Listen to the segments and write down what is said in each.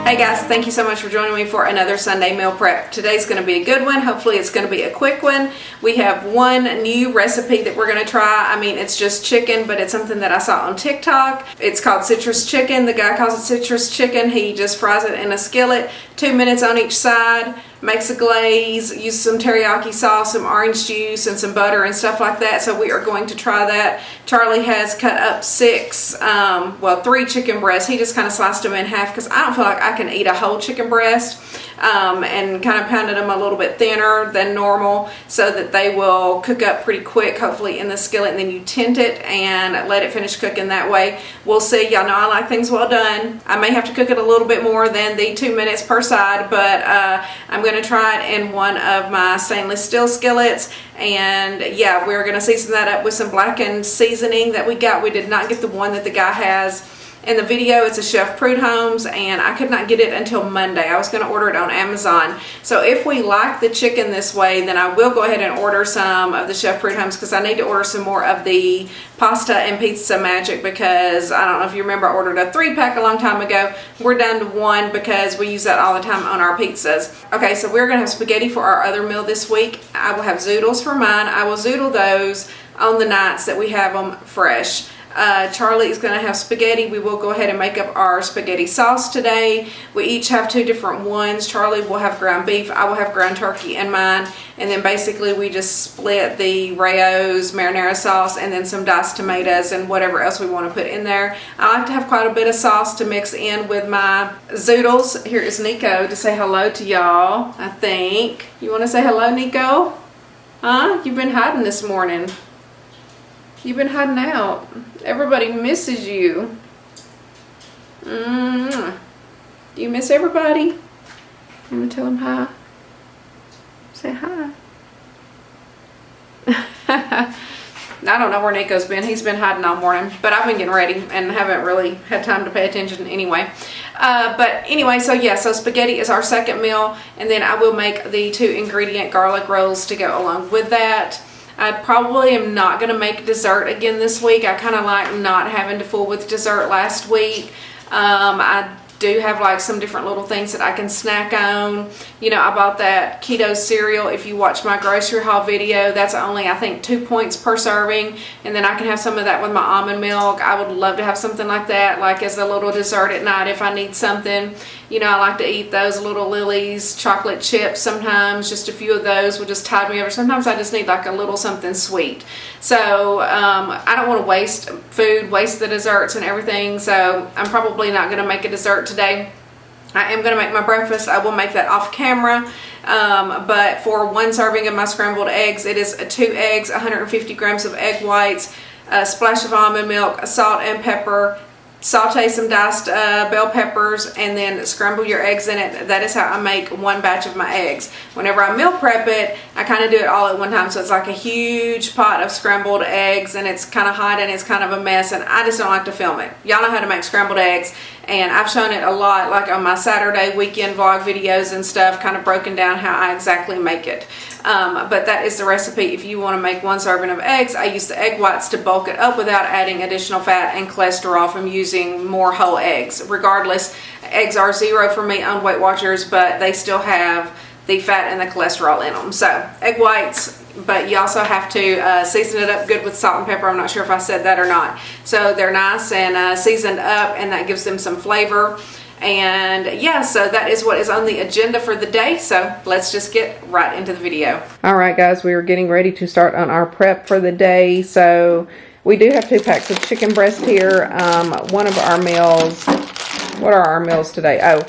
Hey guys, thank you so much for joining me for another Sunday meal prep. Today's going to be a good one. Hopefully it's going to be a quick one. We have one new recipe that we're going to try. I mean, it's just chicken, but it's something that I saw on TikTok. It's called citrus chicken. The guy calls it citrus chicken. He just fries it in a skillet, 2 minutes on each side, makes a glaze, uses some teriyaki sauce, some orange juice, and some butter and stuff like that. So we are going to try that. Charlie has cut up 3 chicken breasts. He just kind of sliced them in half because I don't feel like I can eat a whole chicken breast, and kind of pounded them a little bit thinner than normal so that they will cook up pretty quick, hopefully in the skillet, and then you tint it and let it finish cooking that way. We'll see. Y'all know I like things well done. I may have to cook it a little bit more than the 2 minutes per side, but I'm going to try it in one of my stainless steel skillets. And yeah, we're going to season that up with some blackened seasoning that we got. We did not get the one that the guy has in the video. It's a Chef Prudhomme's, and I could not get it until Monday. I was going to order it on Amazon. So if we like the chicken this way, then I will go ahead and order some of the Chef Prudhomme's, because I need to order some more of the pasta and pizza magic, because I don't know if you remember, I ordered a 3-pack a long time ago. We're down to 1 because we use that all the time on our pizzas. Okay, so we're going to have spaghetti for our other meal this week. I will have zoodles for mine. I will zoodle those on the nights that we have them fresh. Charlie is going to have spaghetti. We will go ahead and make up our spaghetti sauce today. We each have 2 different ones. Charlie will have ground beef. I will have ground turkey in mine. And then basically we just split the Rayo's marinara sauce and then some diced tomatoes and whatever else we want to put in there. I like to have quite a bit of sauce to mix in with my zoodles. Here is Nico to say hello to y'all, I think. You want to say hello, Nico? Huh? You've been hiding this morning. You've been hiding out. Everybody misses you. Do you miss everybody? You want to tell them hi? Say hi. I don't know where Nico's been. He's been hiding all morning, but I've been getting ready and haven't really had time to pay attention anyway. But anyway, so yeah, so spaghetti is our second meal, and then I will make the 2 ingredient garlic rolls to go along with that. I probably am not going to make dessert again this week. I kind of like not having to fool with dessert last week. I do have like some different little things that I can snack on. You know, I bought that keto cereal. If you watch my grocery haul video, that's only, I think, 2 points per serving. And then I can have some of that with my almond milk. I would love to have something like that, like as a little dessert at night if I need something. You know, I like to eat those little Lily's chocolate chips sometimes. Just a few of those will just tide me over. Sometimes I just need like a little something sweet. So I don't want to waste food, waste the desserts and everything. So I'm probably not going to make a dessert today. I am going to make my breakfast. I will make that off camera. But for 1 serving of my scrambled eggs, it is 2 eggs, 150 grams of egg whites, a splash of almond milk, salt and pepper. Saute some diced bell peppers, and then scramble your eggs in it. That is how I make 1 batch of my eggs. Whenever I meal prep it, I kind of do it all at one time. So it's like a huge pot of scrambled eggs, and it's kind of hot and it's kind of a mess, and I just don't like to film it. Y'all know how to make scrambled eggs, and I've shown it a lot, like on my Saturday weekend vlog videos and stuff, kind of broken down how I exactly make it. But that is the recipe. If you want to make 1 serving of eggs, I use the egg whites to bulk it up without adding additional fat and cholesterol from using more whole eggs. Regardless, eggs are 0 for me on Weight Watchers, but they still have the fat and the cholesterol in them. So egg whites, but you also have to season it up good with salt and pepper. I'm not sure if I said that or not. So they're nice and seasoned up, and that gives them some flavor. And yeah, so that is what is on the agenda for the day. So let's just get right into the video. All right, guys, we are getting ready to start on our prep for the day. So we do have 2 packs of chicken breast here. One of our meals, what are our meals today? Oh,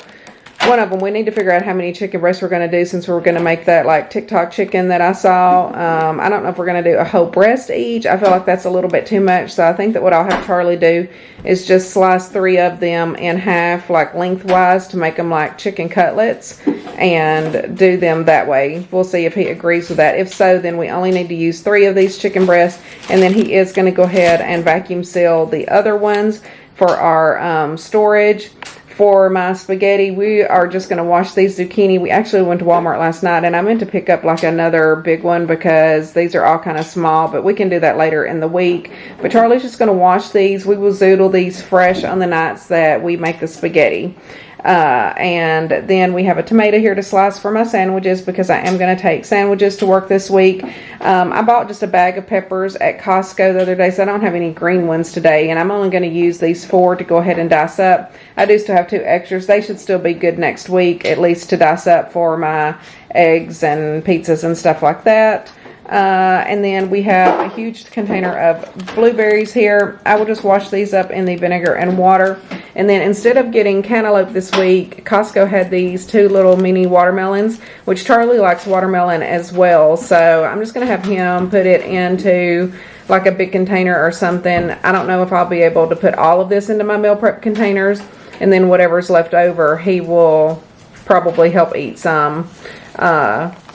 one of them, we need to figure out how many chicken breasts we're going to do, since we're going to make that like TikTok chicken that I saw. I don't know if we're going to do a whole breast each. I feel like that's a little bit too much. So I think that what I'll have Charlie do is just slice 3 of them in half, like lengthwise, to make them like chicken cutlets, and do them that way. We'll see if he agrees with that. If so, then we only need to use 3 of these chicken breasts, and then he is going to go ahead and vacuum seal the other ones for our storage. For my spaghetti, we are just going to wash these zucchini. We actually went to Walmart last night, and I meant to pick up like another big one because these are all kind of small, but we can do that later in the week. But Charlie's just going to wash these. We will zoodle these fresh on the nights that we make the spaghetti. And then we have a tomato here to slice for my sandwiches because I am going to take sandwiches to work this week. I bought just a bag of peppers at Costco the other day, so I don't have any green ones today, and I'm only going to use these 4 to go ahead and dice up. I do still have 2 extras. They should still be good next week, at least to dice up for my eggs and pizzas and stuff like that. And then we have a huge container of blueberries here. I will just wash these up in the vinegar and water. And then instead of getting cantaloupe this week, Costco had these 2 little mini watermelons, which Charlie likes watermelon as well. So I'm just going to have him put it into like a big container or something. I don't know if I'll be able to put all of this into my meal prep containers. And then whatever's left over, he will probably help eat some.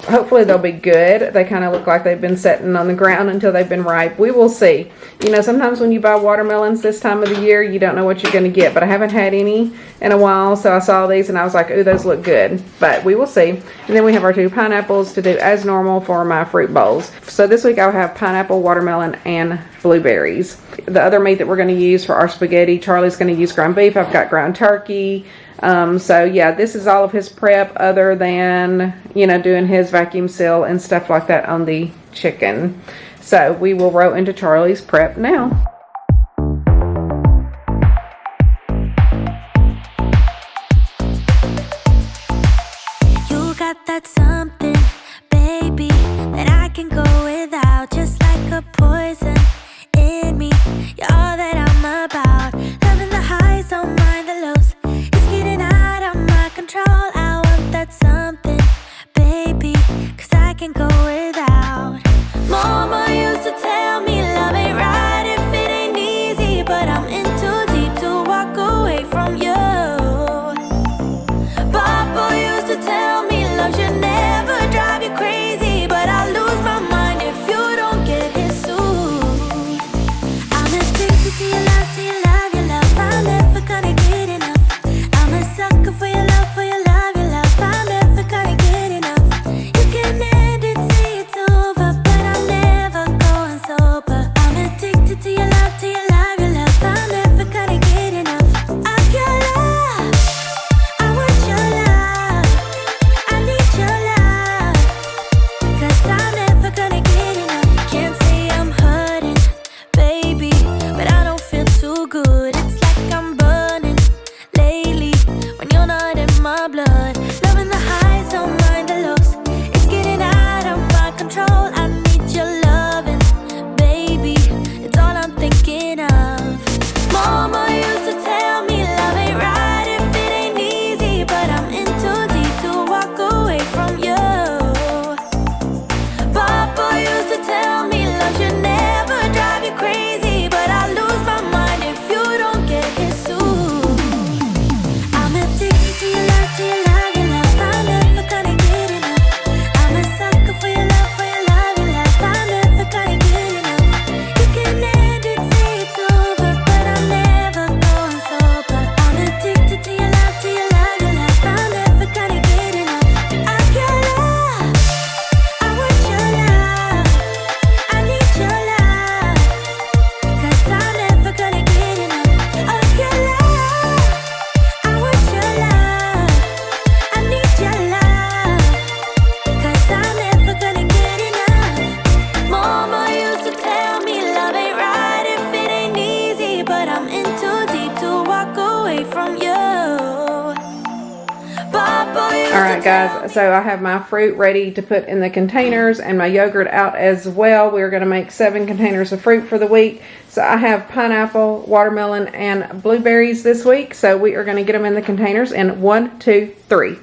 Hopefully they'll be good. They kind of look like they've been sitting on the ground until they've been ripe. We will see. You know, sometimes when you buy watermelons this time of the year, you don't know what you're going to get. But I haven't had any in a while, so I saw these and I was like, ooh, those look good. But we will see. And then we have our 2 pineapples to do as normal for my fruit bowls. So this week I'll have pineapple, watermelon, and blueberries. The other meat that we're going to use for our spaghetti, Charlie's going to use ground beef. I've got ground turkey. So yeah, this is all of his prep other than, you know, doing his vacuum seal and stuff like that on the chicken. So we will roll into Charlie's prep now. You got that something, baby, that I can go without, just like a poison in me. You're all that I'm about, loving the highs, don't mind the lows. It's getting out of my control. I want that something, baby, 'cause I can go without. Mama used to tell me love ain't right if it ain't easy, but I'm in too deep to walk away from you. Papa used to tell me love should never drive you crazy, but I lose my mind if you don't get his suit. I'm addicted to your love, to your love, your love. I'm never gonna get enough. I'm a sucker for your love, for your love, your love. I'm never gonna get enough. You can end it, say it's over, but I'm never going sober. I'm addicted to your love, to your love, your love. I'm never gonna get enough of your love. I want your love. I need your love. 'Cause I'm never gonna get enough. Can't say I'm hurting, baby, but I don't feel too good. It's like I'm burning lately when you're not in my blood. Loving the highs, don't mind the lows. It's getting out of my control. I need your loving, baby. It's all I'm thinking of. Mama used to tell me love ain't right if it ain't easy, but I'm in too deep to walk away from you. Papa used to tell me love should never drive you crazy, but I lose my mind if you don't get his suit. I'm addicted to your love, to your love, your love. I'm never gonna get enough. I'm a sucker for your love, for your love, your love. I'm never gonna get enough. You can end it, say it's over, but I'm never going sober. I'm addicted to your love, to your love, your love. I'm never gonna get enough of your love. I want your love. I need your love. 'Cause I'm never gonna get enough of your love. I want your love. I need your love. 'Cause I'm never gonna get enough. Mama used to tell me love ain't right if it ain't easy, but I'm in too deep to walk away from you. Papa used All right, to tell guys, so I have my fruit ready to put in the containers and my yogurt out as well. We're going to make 7 containers of fruit for the week. So I have pineapple, watermelon, and blueberries this week. So we are going to get them in the containers in 1, 2, 3.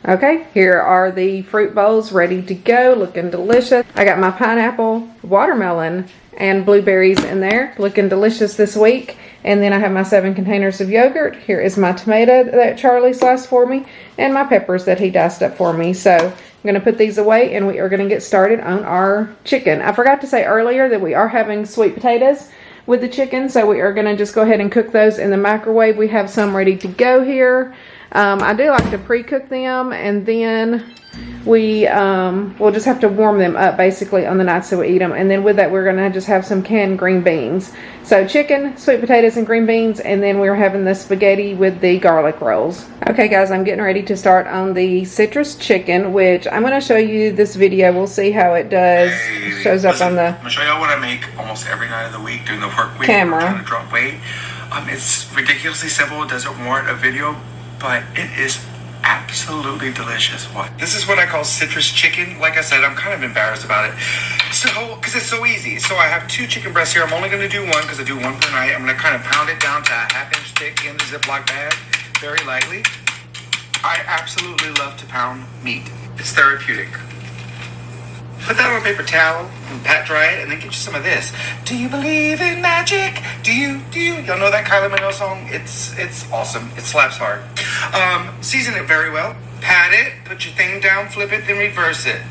Okay, here are the fruit bowls ready to go, looking delicious. I got my pineapple, watermelon, and blueberries in there, looking delicious this week. And then I have my 7 containers of yogurt. Here is my tomato that Charlie sliced for me, and my peppers that he diced up for me. So I'm going to put these away, and we are going to get started on our chicken. I forgot to say earlier that we are having sweet potatoes with the chicken, so we are going to just go ahead and cook those in the microwave. We have some ready to go here. I do like to pre-cook them, and then we'll just have to warm them up basically on the night so we eat them. And then with that, we're gonna just have some canned green beans. So chicken, sweet potatoes, and green beans, and then we're having the spaghetti with the garlic rolls. Okay guys, I'm getting ready to start on the citrus chicken, which I'm gonna show you this video. We'll see how it does. It shows up on the I'm gonna show y'all what I make almost every night of the week during the work week. Camera. I'm trying to drop weight. It's ridiculously simple. It doesn't warrant a video, but it is absolutely delicious. What? This is what I call citrus chicken. Like I said, I'm kind of embarrassed about it. So, because it's so easy. So I have 2 chicken breasts here. I'm only going to do 1 because I do 1 per night. I'm going to kind of pound it down to a 1/2 inch thick in the Ziploc bag, very lightly. I absolutely love to pound meat. It's therapeutic. Put that on a paper towel and pat dry it, and then get you some of this. Do you believe in magic? Do you? Y'all know that Kylie Minogue song? It's awesome. It slaps hard. Season it very well. Pat it. Put your thing down. Flip it. Then reverse it.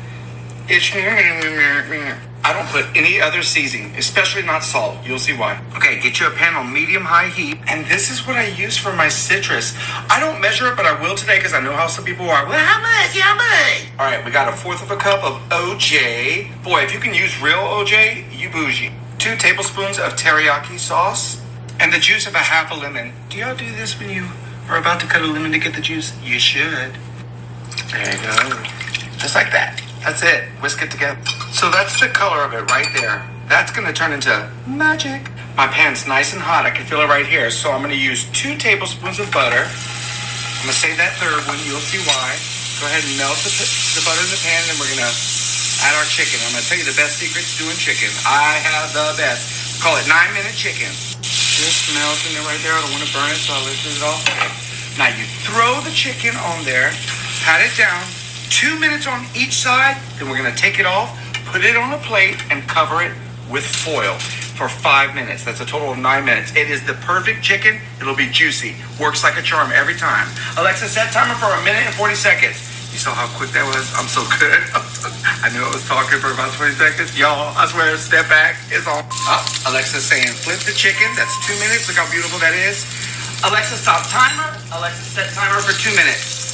I don't put any other seasoning, especially not salt. You'll see why. Okay, get you a pan on medium-high heat. And this is what I use for my citrus. I don't measure it, but I will today because I know how some people are. Well, how much? How much? All right, we got 1/4 cup of OJ. Boy, if you can use real OJ, you bougie. 2 tablespoons of teriyaki sauce. And the juice of a 1/2 lemon. Do y'all do this when you are about to cut a lemon to get the juice? You should. There you go. Just like that. That's it. Whisk it together. So that's the color of it right there. That's going to turn into magic. My pan's nice and hot. I can feel it right here. So I'm going to use 2 tablespoons of butter. I'm going to save that third one. You'll see why. Go ahead and melt the butter in the pan, and then we're going to add our chicken. I'm going to tell you the best secret to doing chicken. I have the best. Call it 9-minute chicken. Just melting it right there. I don't want to burn it, so I'll lifted it off. Okay. Now you throw the chicken on there. Pat it down. 2 minutes on each side, then we're gonna take it off, put it on a plate, and cover it with foil for 5 minutes. That's a total of 9 minutes. It is the perfect chicken. It'll be juicy. Works like a charm every time. Alexa, set timer for 1 minute and 40 seconds. You saw how quick that was? I'm so good. I knew I was talking for about 20 seconds. Y'all, I swear, step back. It's on. Oh, Alexa's saying flip the chicken. That's 2 minutes. Look how beautiful that is. Alexa, stop timer. Alexa, set timer for 2 minutes.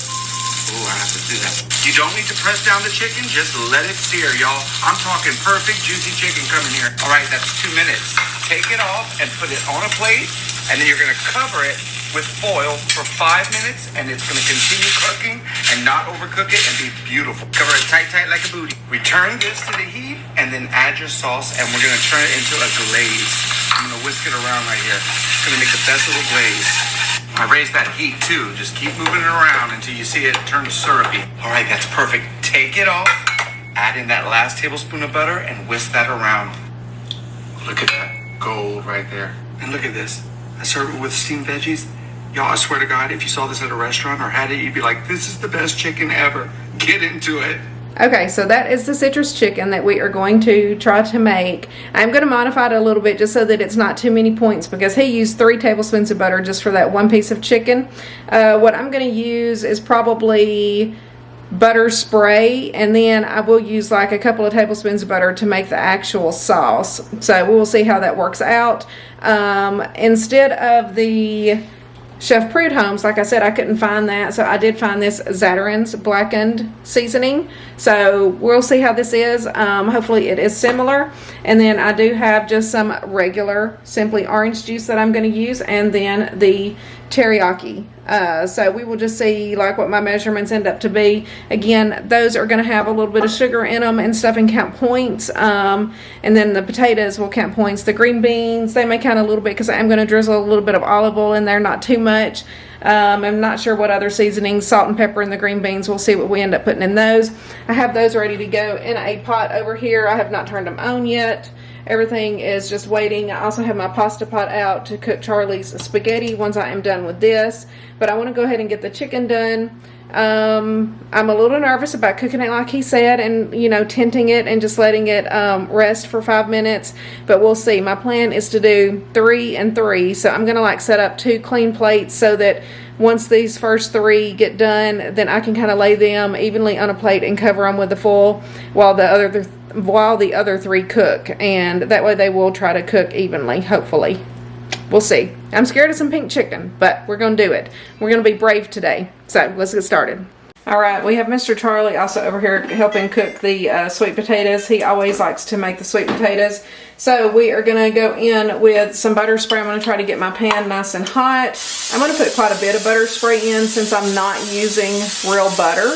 Oh, I have to do that. You don't need to press down the chicken. Just let it sear, y'all. I'm talking perfect, juicy chicken coming here. All right, that's 2 minutes. Take it off and put it on a plate, and then you're going to cover it with foil for 5 minutes, and it's going to continue cooking and not overcook it and be beautiful. Cover it tight like a booty. Return this to the heat, and then add your sauce, and we're going to turn it into a glaze. I'm going to whisk it around right here. It's going to make the best little glaze. I raised that heat too. Just keep moving it around until you see it turn syrupy. All right, that's perfect. Take it off, add in that last tablespoon of butter, and whisk that around. Look at that gold right there. And look at this. I serve it with steamed veggies. Y'all, I swear to God, if you saw this at a restaurant or had it, you'd be like, this is the best chicken ever. Get into it. Okay, so that is the citrus chicken that we are going to try to make. I'm going to modify it a little bit just so that it's not too many points, because he used 3 tablespoons of butter just for that 1 piece of chicken. What I'm going to use is probably butter spray, and then I will use like a couple of tablespoons of butter to make the actual sauce. So we will see how that works out. Instead of the Chef Prud'homme's, like I said, I couldn't find that, so I did find this Zatarain's blackened seasoning. So we'll see how this is. Hopefully it is similar. And then I do have just some regular simply orange juice that I'm going to use, and then the teriyaki. So we will just see like what my measurements end up to be. Again, those are going to have a little bit of sugar in them and stuff and count points. And then the potatoes will count points. The green beans, they may count a little bit because I'm going to drizzle a little bit of olive oil in there, not too much. I'm not sure what other seasonings, salt and pepper in the green beans. We'll see what we end up putting in those. I have those ready to go in a pot over here. I have not turned them on yet. Everything is just waiting. I also have my pasta pot out to cook Charlie's spaghetti once I am done with this. But I want to go ahead and get the chicken done. I'm a little nervous about cooking it like he said, and you know, tinting it and just letting it rest for 5 minutes, but we'll see. My plan is to do 3 and 3, so I'm gonna like set up 2 clean plates so that once these first 3 get done, then I can kind of lay them evenly on a plate and cover them with the foil while the other 3 cook, and that way they will try to cook evenly, hopefully. we'll see. I'm scared of some pink chicken, but we're going to do it. We're going to be brave today. So let's get started. All right, we have Mr. Charlie also over here helping cook the sweet potatoes. He always likes to make the sweet potatoes. So we are going to go in with some butter spray. I'm going to try to get my pan nice and hot. I'm going to put quite a bit of butter spray in since I'm not using real butter.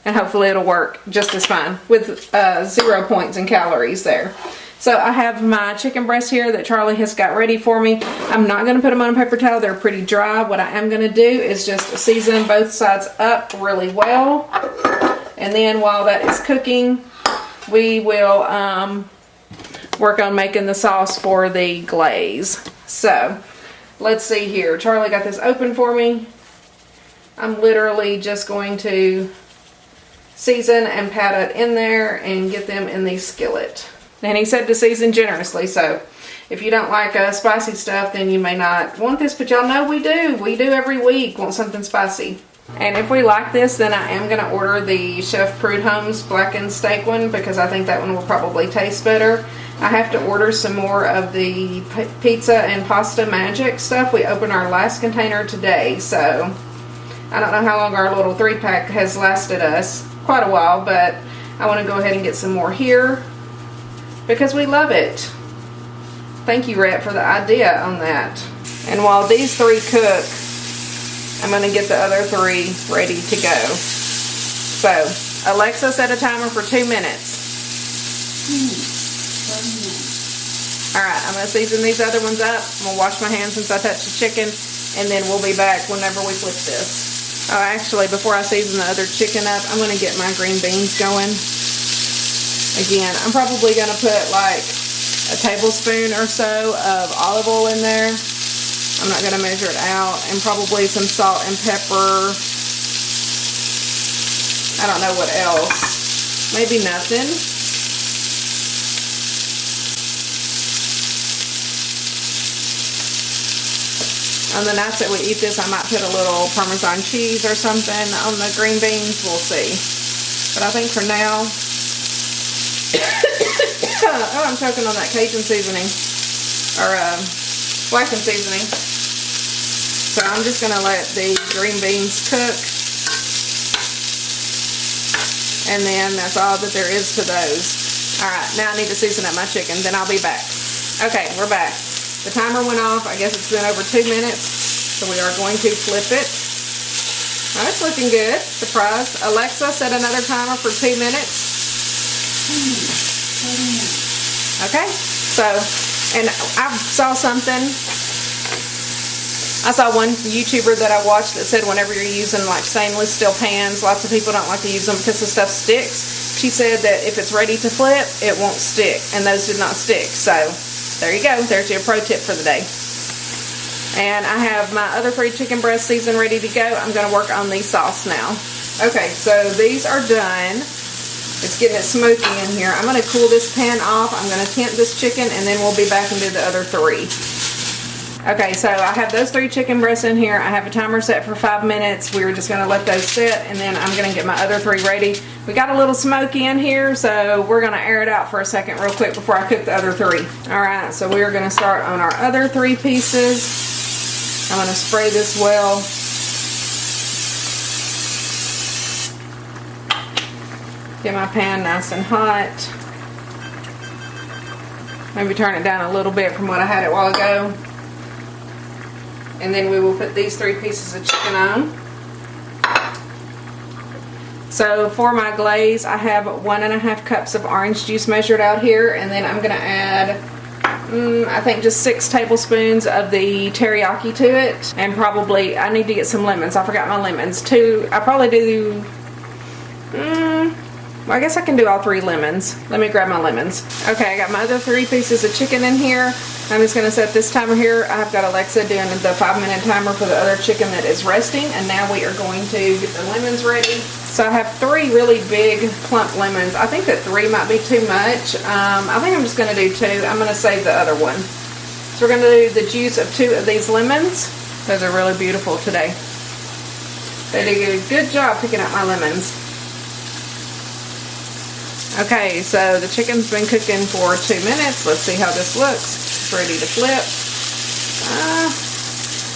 And hopefully it'll work just as fine with 0 points in calories there. So I have my chicken breasts here that Charlie has got ready for me. I'm not going to put them on a paper towel. They're pretty dry. What I am going to do is just season both sides up really well. And then while that is cooking, we will work on making the sauce for the glaze. So let's see here. Charlie got this open for me. I'm literally just going to season and pat it in there and get them in the skillet. And he said to season generously, so if you don't like spicy stuff, then you may not want this, but y'all know we do. We do every week want something spicy. And if we like this, then I am going to order the Chef Prudhomme's blackened steak one because I think that one will probably taste better. I have to order some more of the pizza and pasta magic stuff. We opened our last container today, so I don't know how long our little 3-pack has lasted us. Quite a while, but I want to go ahead and get some more here because we love it. Thank you, Rhett, for the idea on that. And while these 3 cook, I'm going to get the other 3 ready to go. So Alexa set a timer for 2 minutes. Alright, I'm going to season these other ones up. I'm going to wash my hands since I touched the chicken, and then we'll be back whenever we flip this. Oh, actually, before I season the other chicken up, I'm going to get my green beans going. Again, I'm probably going to put like a tablespoon or so of olive oil in there. I'm not going to measure it out. And probably some salt and pepper. I don't know what else. Maybe nothing. On the nights that we eat this, I might put a little Parmesan cheese or something on the green beans. We'll see. But I think for now... oh, I'm choking on that Cajun seasoning. Or blackened seasoning. So I'm just going to let the green beans cook. And then that's all that there is to those. Alright, now I need to season up my chicken. Then I'll be back. Okay, we're back. The timer went off. I guess it's been over 2 minutes. So we are going to flip it. Oh, it's looking good. Surprise. Alexa, set another timer for 2 minutes. Okay. So, and I saw something. I saw one YouTuber that I watched that said whenever you're using like stainless steel pans, lots of people don't like to use them because the stuff sticks. She said that if it's ready to flip, it won't stick. And those did not stick. So, there you go. There's your pro tip for the day. And I have my other 3 chicken breasts seasoned ready to go. I'm going to work on the sauce now. Okay, so these are done. It's getting it smoky in here. I'm going to cool this pan off. I'm going to temp this chicken and then we'll be back and do the other 3. Okay, so I have those 3 chicken breasts in here. I have a timer set for 5 minutes. We were just going to let those sit and then I'm going to get my other 3 ready. We got a little smoky in here, so we're going to air it out for a second real quick before I cook the other 3. Alright, so we are going to start on our other 3 pieces. I'm going to spray this well. Get my pan nice and hot. Maybe turn it down a little bit from what I had it a while ago. And then we will put these 3 pieces of chicken on. So for my glaze, I have 1.5 cups of orange juice measured out here. And then I'm going to add, I think just 6 tablespoons of the teriyaki to it. And probably, I need to get some lemons. I forgot my lemons. I probably do, well, I guess I can do all 3 lemons. Let me grab my lemons. Okay, I got my other 3 pieces of chicken in here. I'm just going to set this timer here. I've got Alexa doing the 5-minute timer for the other chicken that is resting. And now we are going to get the lemons ready. So I have 3 really big plump lemons. I think that 3 might be too much. I think I'm just going to do 2. I'm going to save the other one. So we're going to do the juice of 2 of these lemons. Those are really beautiful today. They did a good job picking up my lemons. Okay, so the chicken's been cooking for 2 minutes. Let's see how this looks. it's ready to flip.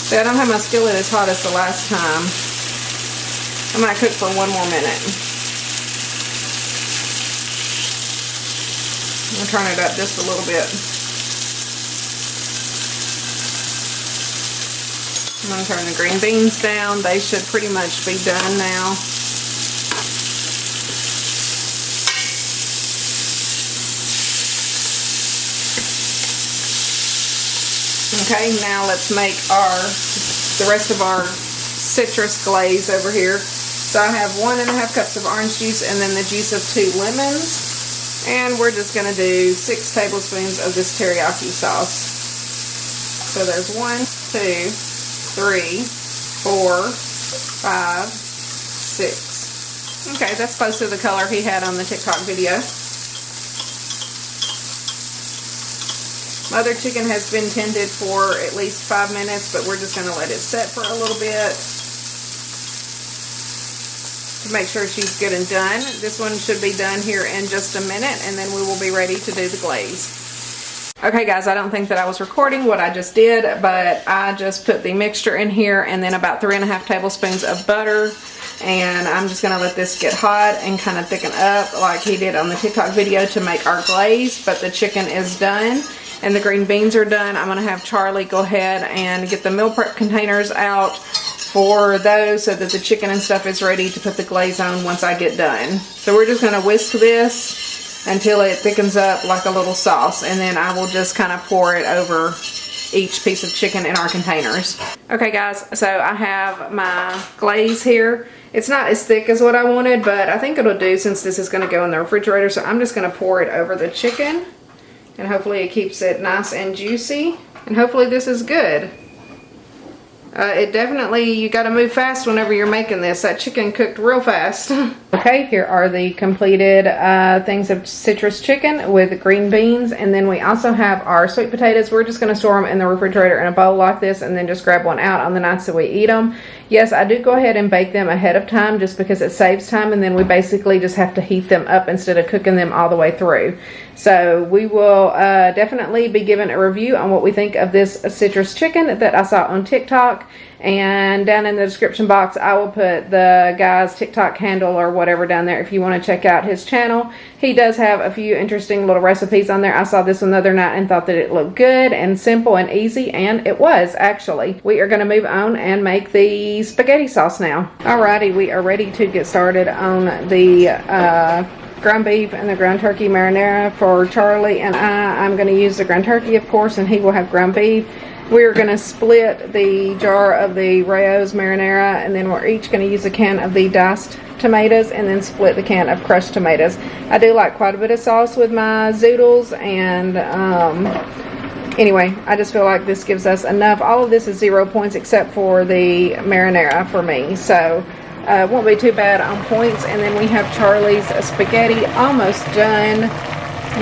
See, I don't have my skillet as hot as the last time. I'm going to cook for 1 more minute. I'm going to turn it up just a little bit. I'm going to turn the green beans down. They should pretty much be done now. Okay, now let's make the rest of our citrus glaze over here. So I have 1.5 cups of orange juice and then the juice of 2 lemons. And we're just going to do 6 tablespoons of this teriyaki sauce. So there's 1, 2, 3, 4, 5, 6. Okay, that's close to the color he had on the TikTok video. My other chicken has been tended for at least 5 minutes, but we're just going to let it set for a little bit to make sure she's good and done. This one should be done here in just a minute, and then we will be ready to do the glaze. Okay guys, I don't think that I was recording what I just did, but I just put the mixture in here and then about 3.5 tablespoons of butter, and I'm just going to let this get hot and kind of thicken up like he did on the TikTok video to make our glaze. But the chicken is done and the green beans are done. I'm going to have Charlie go ahead and get the meal prep containers out for those so that the chicken and stuff is ready to put the glaze on once I get done. So we're just going to whisk this until it thickens up like a little sauce, and then I will just kind of pour it over each piece of chicken in our containers. Okay guys, so I have my glaze here. It's not as thick as what I wanted, but I think it'll do since this is going to go in the refrigerator. So I'm just going to pour it over the chicken, and hopefully it keeps it nice and juicy, and hopefully this is good. It definitely, you got to move fast whenever you're making this. That chicken cooked real fast. Okay, here are the completed things of citrus chicken with green beans, and then we also have our sweet potatoes. We're just going to store them in the refrigerator in a bowl like this, and then just grab one out on the nights that we eat them. Yes, I do go ahead and bake them ahead of time just because it saves time, and then we basically just have to heat them up instead of cooking them all the way through. So we will definitely be giving a review on what we think of this citrus chicken that I saw on TikTok. And down in the description box, I will put the guy's TikTok handle or whatever down there if you want to check out his channel. He does have a few interesting little recipes on there. I saw this one the other night and thought that it looked good and simple and easy, and it was actually. We are going to move on and make the spaghetti sauce now. Alrighty, we are ready to get started on the ground beef and the ground turkey marinara for Charlie and I'm going to use the ground turkey, of course, and he will have ground beef. We're going to split the jar of the Rayo's marinara, and then we're each going to use a can of the diced tomatoes and then split the can of crushed tomatoes. I do like quite a bit of sauce with my zoodles, and anyway, I just feel like this gives us enough. All of this is 0 points except for the marinara for me, so it won't be too bad on points. And then we have Charlie's spaghetti almost done.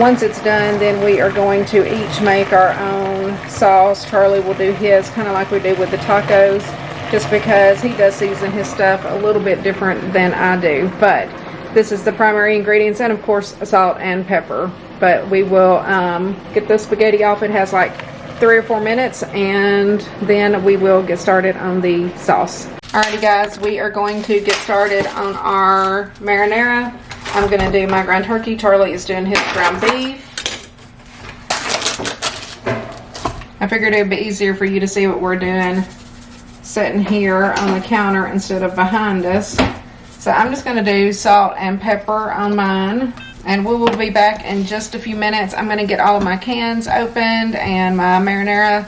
Once it's done, then we are going to each make our own sauce. Charlie will do his kind of like we do with the tacos, just because he does season his stuff a little bit different than I do. But this is the primary ingredients, and of course salt and pepper. But we will get the spaghetti off. It has like 3 or 4 minutes, and then we will get started on the sauce. Alrighty guys, we are going to get started on our marinara. I'm going to do my ground turkey. Charlie is doing his ground beef. I figured it would be easier for you to see what we're doing sitting here on the counter instead of behind us. So I'm just going to do salt and pepper on mine, and we will be back in just a few minutes. I'm going to get all of my cans opened and my marinara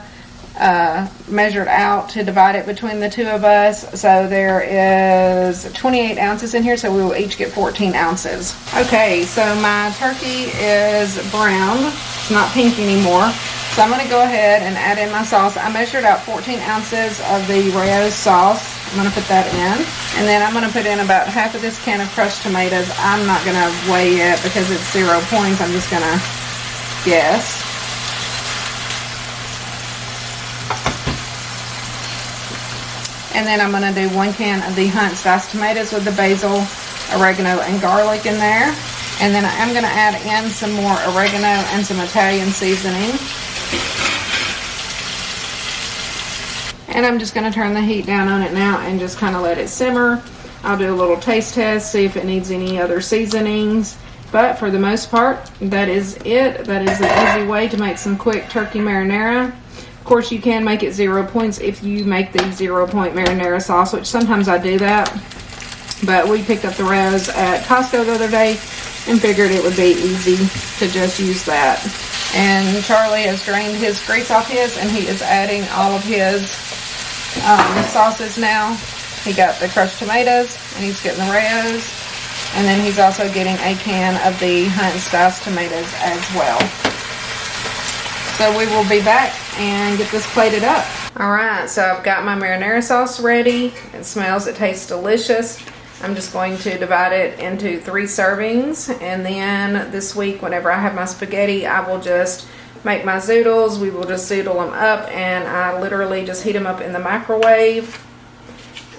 measured out to divide it between the two of us. So there is 28 ounces in here, so we will each get 14 ounces. Okay, so my turkey is brown. It's not pink anymore. So I'm going to go ahead and add in my sauce. I measured out 14 ounces of the Rayo's sauce. I'm going to put that in. And then I'm going to put in about half of this can of crushed tomatoes. I'm not going to weigh it because it's 0 points. I'm just going to guess. And then I'm going to do 1 can of the Hunt's diced tomatoes with the basil, oregano, and garlic in there. And then I'm going to add in some more oregano and some Italian seasoning. And I'm just going to turn the heat down on it now and just kind of let it simmer. I'll do a little taste test, see if it needs any other seasonings. But for the most part, that is it. That is an easy way to make some quick turkey marinara. Of course, you can make it 0 points if you make the 0 point marinara sauce, which sometimes I do that. But we picked up the res at Costco the other day and figured it would be easy to just use that. And Charlie has drained his grease off his, and he is adding all of his sauces now. He got the crushed tomatoes, and he's getting the rayos. And then he's also getting a can of the Hunt's diced tomatoes as well. So we will be back and get this plated up. Alright, so I've got my marinara sauce ready. It smells, it tastes delicious. I'm just going to divide it into 3 servings. And then this week, whenever I have my spaghetti, I will just make my zoodles. We will just zoodle them up, and I literally just heat them up in the microwave.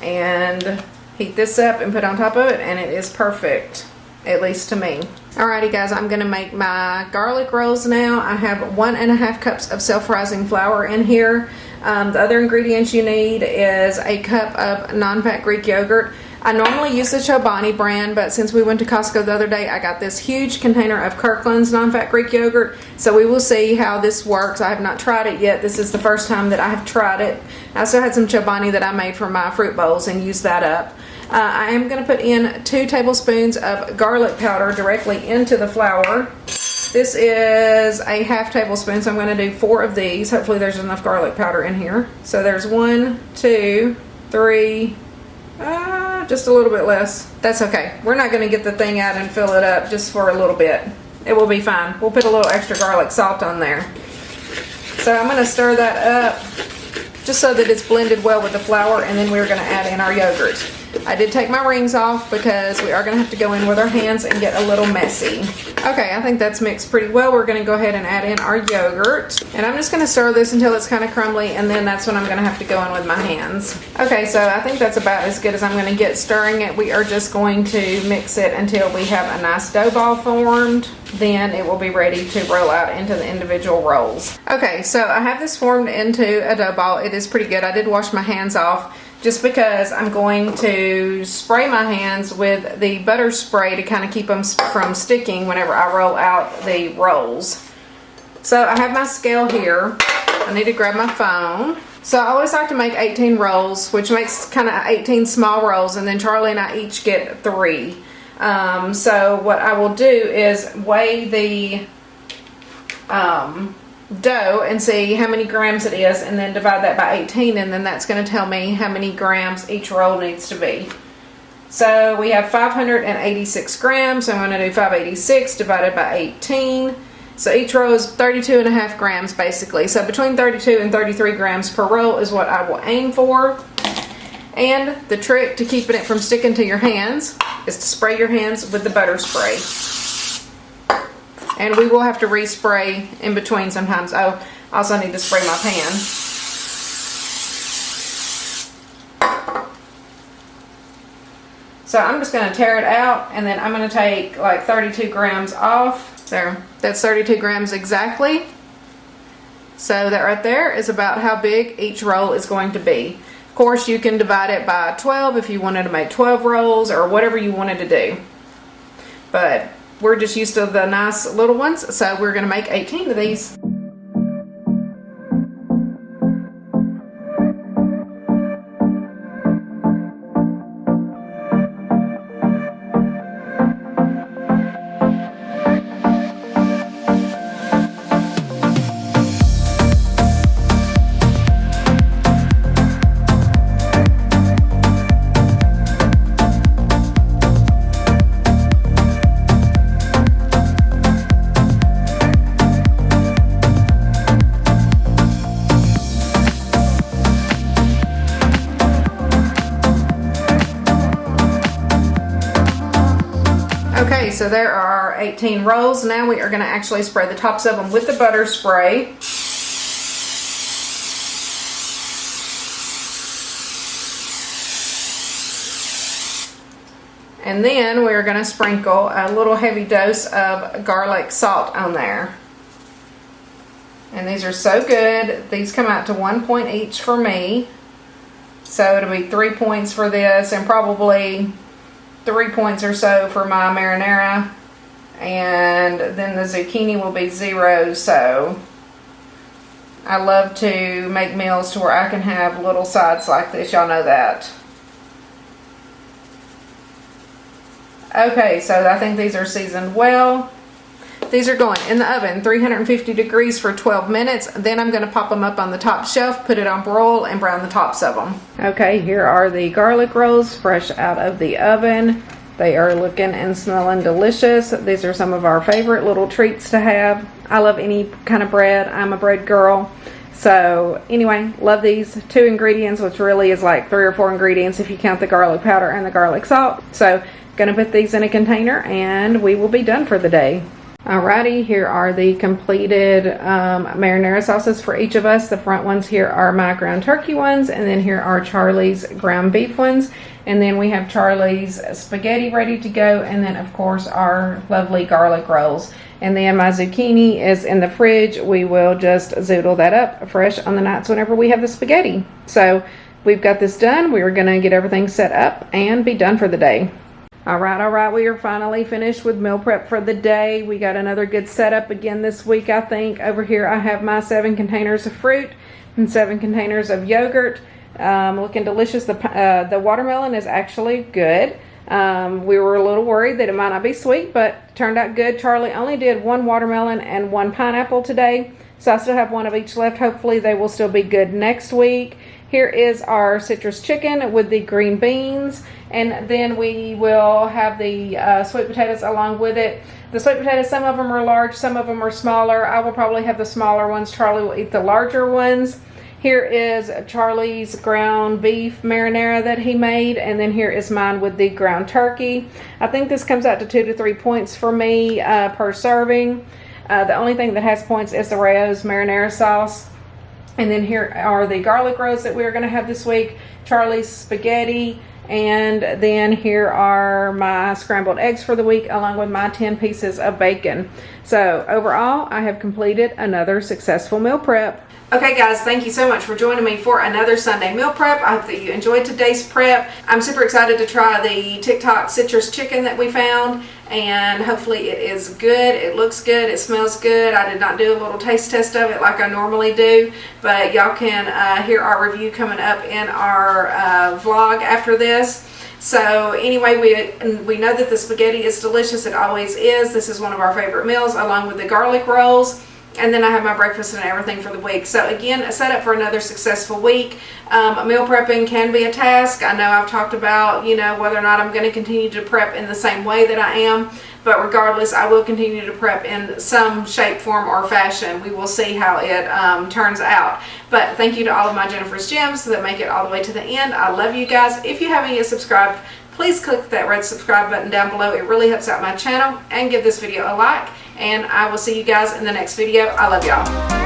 And heat this up and put on top of it, and it is perfect, at least to me. Alrighty guys, I'm gonna make my garlic rolls now. I have 1.5 cups of self-rising flour in here. The other ingredients you need is a cup of non-fat Greek yogurt. I normally use the Chobani brand, but since we went to Costco the other day, I got this huge container of Kirkland's non-fat Greek yogurt. So we will see how this works. I have not tried it yet. This is the first time that I have tried it. I also had some Chobani that I made for my fruit bowls and used that up. I am going to put in 2 tablespoons of garlic powder directly into the flour. This is a 1/2 tablespoon, so I'm going to do 4 of these. Hopefully there's enough garlic powder in here. So there's 1, 2, 3, just a little bit less. That's okay. We're not going to get the thing out and fill it up just for a little bit. It will be fine. We'll put a little extra garlic salt on there. So I'm going to stir that up just so that it's blended well with the flour, and then we're going to add in our yogurt. I did take my rings off because we are going to have to go in with our hands and get a little messy. Okay, I think that's mixed pretty well. We're going to go ahead and add in our yogurt. And I'm just going to stir this until it's kind of crumbly, and then that's when I'm going to have to go in with my hands. Okay, so I think that's about as good as I'm going to get stirring it. We are just going to mix it until we have a nice dough ball formed. Then it will be ready to roll out into the individual rolls. Okay, so I have this formed into a dough ball. It is pretty good. I did wash my hands off, just because I'm going to spray my hands with the butter spray to kind of keep them from sticking whenever I roll out the rolls. So I have my scale here. I need to grab my phone. So I always like to make 18 rolls, which makes kind of 18 small rolls, and then Charlie and I each get 3. So what I will do is weigh the dough and see how many grams it is, and then divide that by 18, and then that's going to tell me how many grams each roll needs to be. So we have 586 grams, so I'm going to do 586 divided by 18. So each roll is 32.5 grams basically. So between 32 and 33 grams per roll is what I will aim for. And the trick to keeping it from sticking to your hands is to spray your hands with the butter spray. And we will have to respray in between sometimes. Oh, I also need to spray my pan. So I'm just going to tear it out, and then I'm going to take like 32 grams off. There, that's 32 grams exactly. So that right there is about how big each roll is going to be. Of course, you can divide it by 12 if you wanted to make 12 rolls or whatever you wanted to do. But we're just used to the nice little ones, so we're going to make 18 of these. Okay, so there are 18 rolls. Now we are going to actually spray the tops of them with the butter spray. And then we're going to sprinkle a little heavy dose of garlic salt on there. And these are so good. These come out to 1 point each for me. So it'll be 3 points for this and probably 3 points or so for my marinara. And then the zucchini will be 0. So I love to make meals to where I can have little sides like this. Y'all know that. Okay, so I think these are seasoned well. These are going in the oven, 350 degrees for 12 minutes. Then I'm going to pop them up on the top shelf, put it on broil, and brown the tops of them. Okay, here are the garlic rolls fresh out of the oven. They are looking and smelling delicious. These are some of our favorite little treats to have. I love any kind of bread. I'm a bread girl. So anyway, love these 2 ingredients, which really is like 3 or 4 ingredients if you count the garlic powder and the garlic salt. So gonna put these in a container and we will be done for the day. Alrighty, here are the completed marinara sauces for each of us. The front ones here are my ground turkey ones, and then here are Charlie's ground beef ones, and then we have Charlie's spaghetti ready to go, and then of course our lovely garlic rolls. And then my zucchini is in the fridge. We will just zoodle that up fresh on the nights whenever we have the spaghetti. So we've got this done. We are gonna get everything set up and be done for the day. All right, we are finally finished with meal prep for the day. We got another good setup again this week, I think. Over here I have my 7 containers of fruit and 7 containers of yogurt. Looking delicious. The watermelon is actually good. We were a little worried that it might not be sweet, but turned out good. Charlie only did 1 watermelon and 1 pineapple today, so I still have 1 of each left. Hopefully they will still be good next week. Here is our citrus chicken with the green beans, and then we will have the sweet potatoes along with it. The sweet potatoes, some of them are large, some of them are smaller. I will probably have the smaller ones. Charlie will eat the larger ones. Here is Charlie's ground beef marinara that he made, and then here is mine with the ground turkey. I think this comes out to 2 to 3 points for me per serving. The only thing that has points is the Rayo's marinara sauce. And then here are the garlic rolls that we're going to have this week, Charlie's spaghetti, and then here are my scrambled eggs for the week along with my 10 pieces of bacon. So overall, I have completed another successful meal prep. Okay guys, thank you so much for joining me for another Sunday meal prep. I hope that you enjoyed today's prep. I'm super excited to try the TikTok citrus chicken that we found, and hopefully it is good. It looks good. It smells good. I did not do a little taste test of it like I normally do, but y'all can hear our review coming up in our vlog after this. So anyway, we know that the spaghetti is delicious. It always is. This is one of our favorite meals along with the garlic rolls. And then I have my breakfast and everything for the week. So again, a setup for another successful week. Meal prepping can be a task. I know I've talked about, whether or not I'm going to continue to prep in the same way that I am. But regardless, I will continue to prep in some shape, form, or fashion. We will see how it turns out. But thank you to all of my Jennifer's Gems that make it all the way to the end. I love you guys. If you haven't yet subscribed, please click that red subscribe button down below. It really helps out my channel. And give this video a like. And I will see you guys in the next video. I love y'all.